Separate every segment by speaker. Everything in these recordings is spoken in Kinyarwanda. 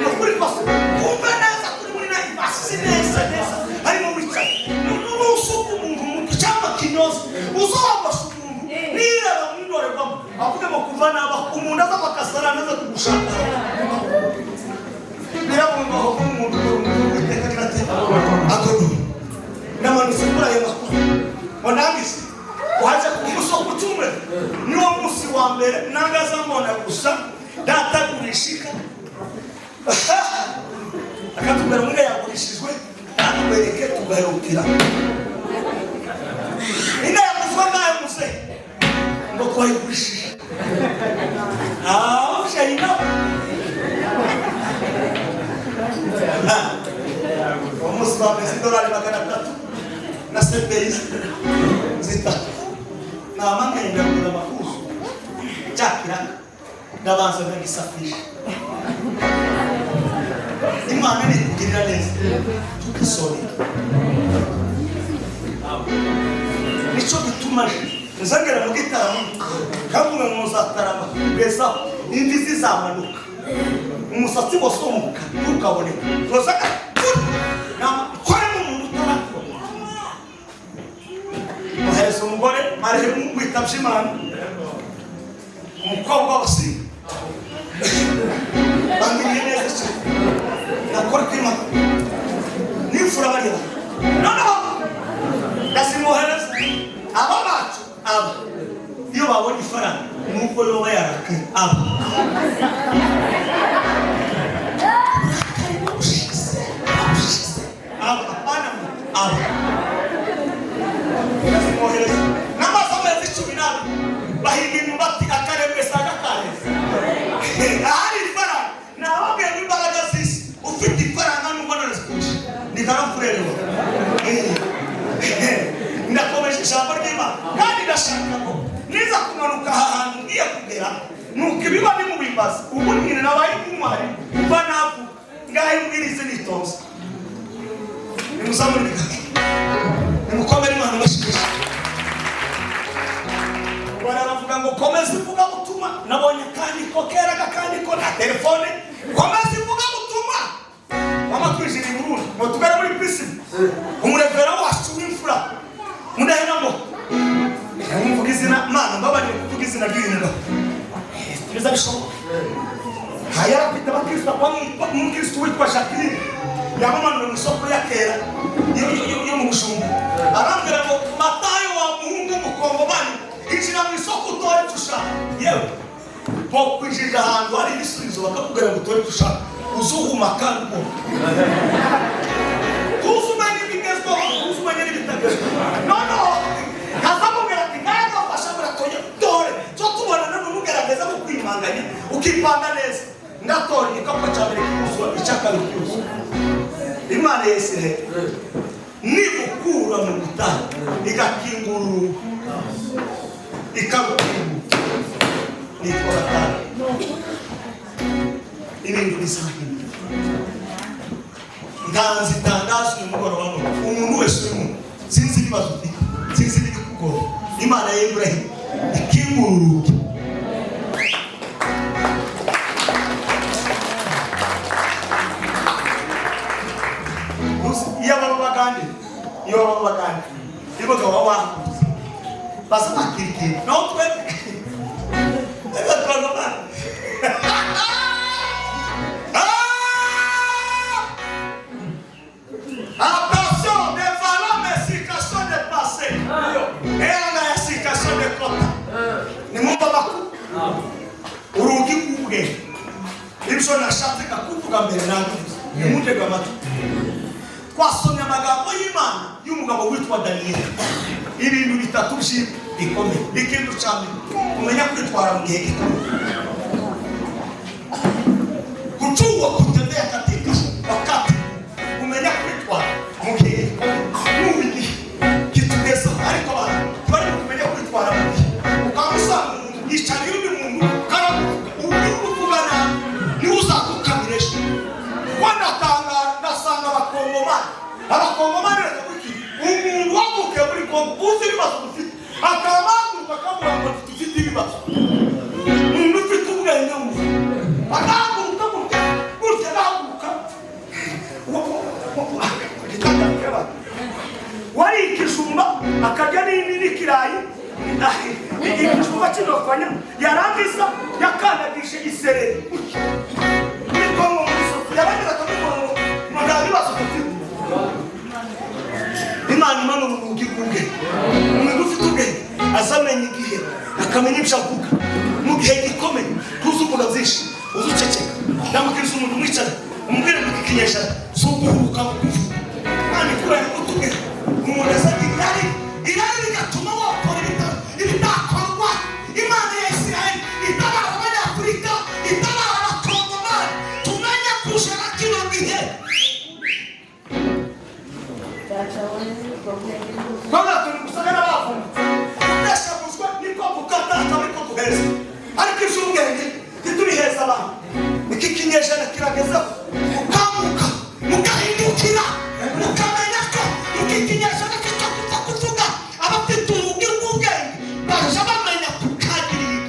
Speaker 1: no kuri kose kumva neza kuri muri nayi basi neza harimo wicaye n'usuku umuntu cyangwa kinyoza uzabasha umuntu niraba mwindorerwamo avuge ngo kuva naba umuntu aza bakasara neza kugushaka birabumva aho umuntu witeka kirate akono namanutse kuri ayo makuru wanangise waje kumusoko tumwe niwo musi wa mbere nangaza mbona gusa datagurishika akatubera umwe yagurishijwe atubereke tugarukira ina yakuzwa nayo muse ngo kwayigurishije shayina umusi wa mbere $3 na sebeizi zitatu namangenda kugura amakuzo cyakiranga ndabanza ngisafisha Imana ni kugirira neza tukisore nico bituma nzagera mu gitaramo kamwe muzatarama beza imvi zizamanuka umusatsi wasomuka ukaboneka tuzaka na kore mu mutara Muhezo umugore marehemu witabye Imana umukobwa wasi bamenye neza cyane nakora kwima nifura barira no ndasimuhereza aba bacu aba iyo babonye ifaranga nuko yoba yaraka aba n'amazamezi 10 bahiga inyumbati akarembesa agakareza ahari ifaranga nababwiye n'imbaraga z'isi ufite ifaranga n'ubona zikurusha nikaramfurerewa ndakomeje ijambo ry'Imana kandi ndashaka ko niza kumanuka ahantu ngiye kugera nuko ibiba bimubimbaza ubu nyine nabaye umwari kuba navu ngahe mbwirize nitonze nimuzamuri nimukomere Imana bashikisha baravuga ngo komeza uvuga gutuma nabonye kandi ko keraga kandi ko na telefone komeza uvuga gutuma mama twijiri Burundi ngo tugere muri pisine umurevera wacu w'imfura mundahera ngo mvuga izina Mana mbabanye kuvuga izina ry'Imana biza bishoboka haya pita bakristo kwa mukristo witwa Jacqueline yamamana mu soko ya kera yo mu bushumba arambwira ngo Matayo wa muhungu mukongo bani injira mu isoko utore tusha yewe po kwijija hantu hari ibisubizo bakakubwira ngo utore tusha uzuhuma kandi ko tuzumanye bigezweho tuzumanye n'ibitagezweho no kazamubwira ati ngaho bafasha muratoye dore cyo tubona none umugaragaza mu kwimanganya ukipanga neza ndatora igikapu cya mbere cy'umusoro icyakabiri cy'umusoro Imana yesire nibukura mu gutanga igakingurura ikabukingu nitwa gatanu ibintu bisahinduka ntanzi tangazo y'umugoroba umuntu wese urimo sinzi ibibazo ufite sinzi ibikugora Imana ya Ibrahim ikingurura yo bagani ibo gawa wa basa makiriki no twe ega kono ba attention des valeurs mais situation de passé et on a situation de kota ni mumba baku urugi kuge ibyo nashatse kakuvuga mbere nanjye ni mutega matu kwasomya amagambo y'Imana y'umugabo witwa Daniel ibintu bitatu bikomeye ikintu cyane kumenya kwitwara mu gihe gikomeye kuchua kutembea katika wakati kumenya kwitwara mu gihe gikomeye kitugeza ariko abantu bari kumenya kwitwara mu gihe ukamusanga yicaye undi muntu karavuga undi kuvugana ni uzakukamiresha kwana tanga nasanga abakongomani bakavuga umuntu wavuke muri Kongo uzi ibibazo dufite akamaguruka akavuga ngo dufite ibibazo umuntu ufite ubwenge akaguruka kinofanya yarangiza yakandagishe isereri niko mu musozi yabagira akamugongo muganga bibazo tufite Imana umugiguge umuntu ufite ubwenge azamenya igihe akamenya ibyo avuga mu gihe gikomeye tuzuvuga byinshi uzuceceka ndamukiriza umuntu mwicara umubwire ngo ikinyesha suguruka bugufi kandi kurana utubwe umuntu azagira irari bigatuma wakora ibidakorwa Imana ya Isiraheli itabara abanyafurika itabara abakongomani tumenya kushaka kino gihe Kwanga tulikusagana wafu Nesha kuswa niko kukata Niko kuheza Ariko ishungenge Tituliheza abantu Ikikinyesha na kirageza Mukamuka Mukahindukira Mukamenya ko Ikikinyesha na kitakuta kuvuga Abafite ubwenge Baje bamenya kukadiri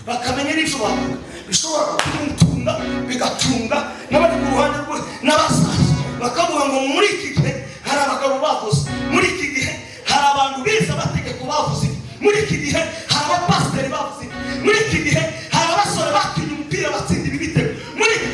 Speaker 1: Bakamenya n'ibyo bavuga bishobora kumutunga bigatunga n'abari ku ruhande rwe n'abasaza bakavuga ngo muri iki gihe hari abagabo bavuze muri iki gihe hari abantu bize amategeko bavuze muri iki gihe hari abapasiteri bavuze muri iki gihe hari abasore bakinnye umupira batsinda ibitego muri iki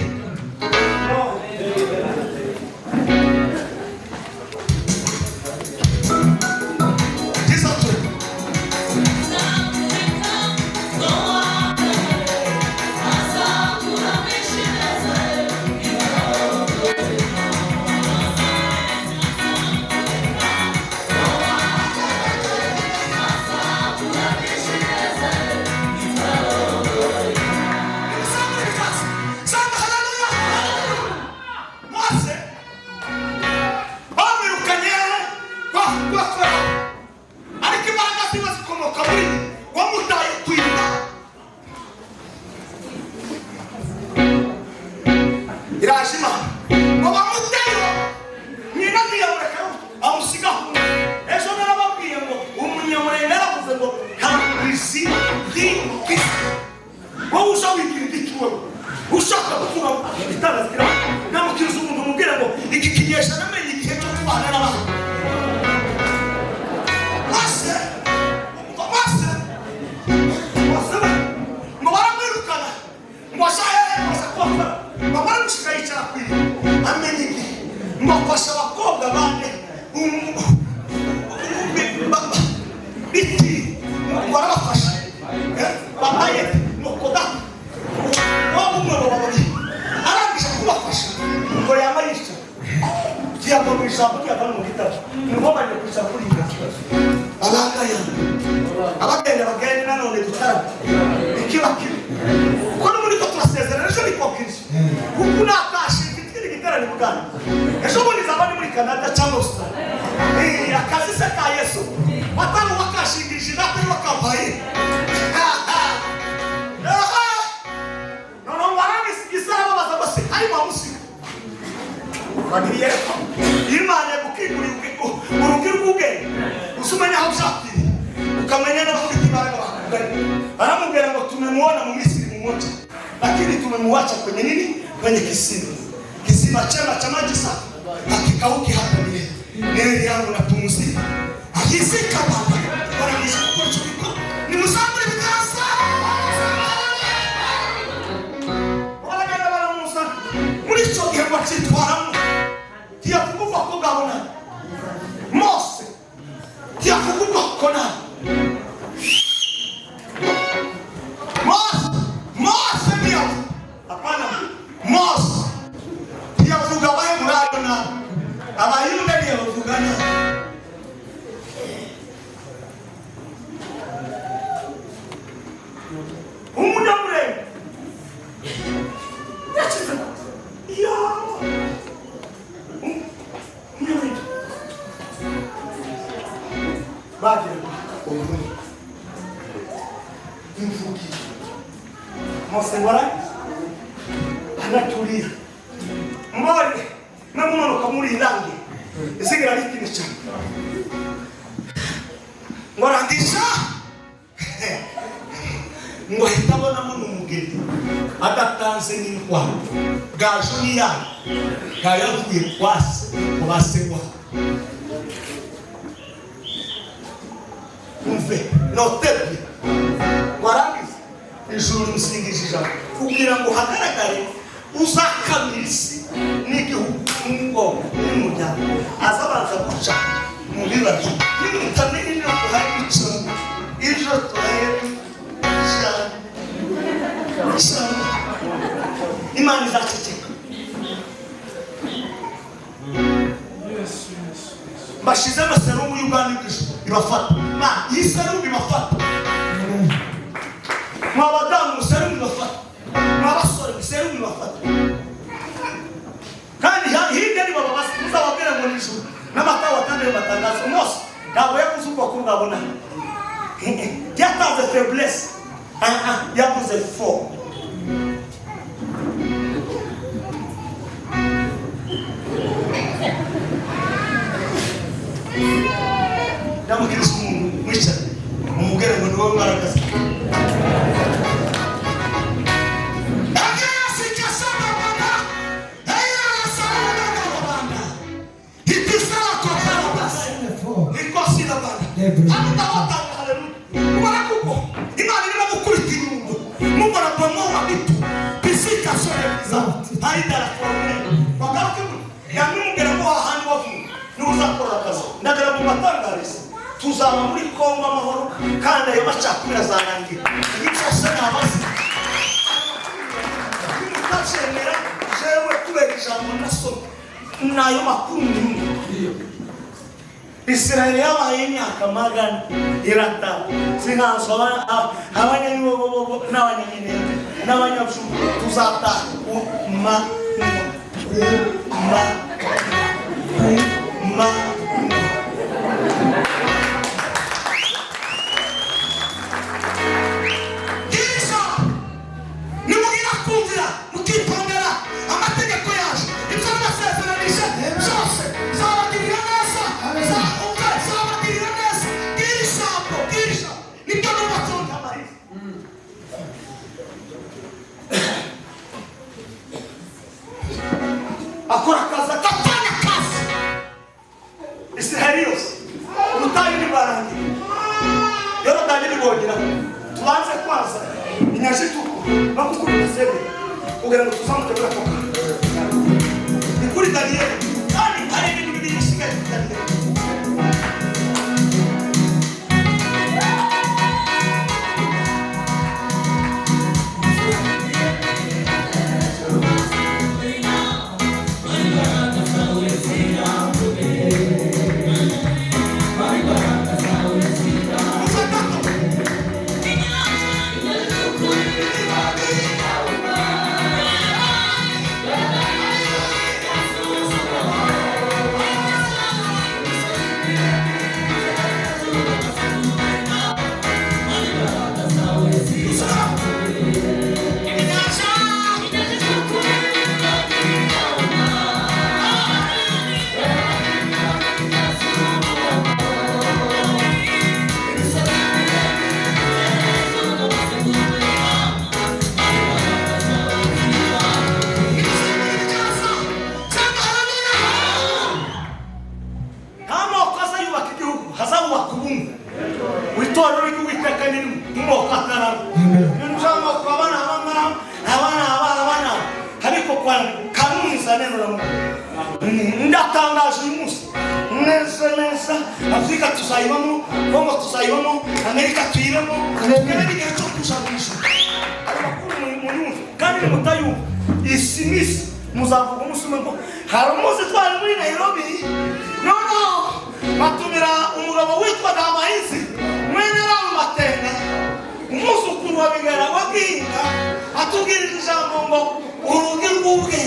Speaker 1: ijuru musingije ijambo kugira ngo hagaragare uzakamira isi n'igihugu n'ubwoko n'umuryango azabanza guca mu bibazo n'imutamenye no kuhari icumbi ejo turahera cyane Imana izaceceka bashize amaserumu y'ubwami bw'ijuru ibafata iyi serumu ibafata mwabadamu serumu ibafata mwabasore serumu ibafata kandi hirya ni baba muzababwira ngo nijuru n'amata watangiye batangaza umunsi ntabwo yavuze ubwoko mwabona yatanze faiblesse yavuze fort ndamukiriza umuntu mwicara umugere ngo niwe mwaragaza tuzaba muri Kongo amahoro kandi ayo macakubira azanangira icyose nabazi mutacemera jewe kubera ijambo nasomye nayo makuru Israeli yabaye imyaka magana irata sinazwa abanyabibobo n'abanyaminende n'abanyabushumu tuzataha akora kaza katanya kazi Israelios urutayi ni barangi yoro dani bogera tubanze kwaza inyashituko bakukuri sebe ugera ngo tuzamuke burakoka ikuri Daniel kandi ari ibintu bishika Daniel ndatangaje uyu munsi neza Afrika tuzayibamo Kongo tuzayibamo Amerika tuyibamo tugere n'igihe cyo kujanisha abakuru mu kandi mutayumva isimisi muzavuga umusuma ngo hari umunsi twari muri Nairobi no batumira umugabo witwa Damaisi mwene ramu Matenga umusukuru wa bigara waginga atubwirije ijambo ngo urugi rw'ubwe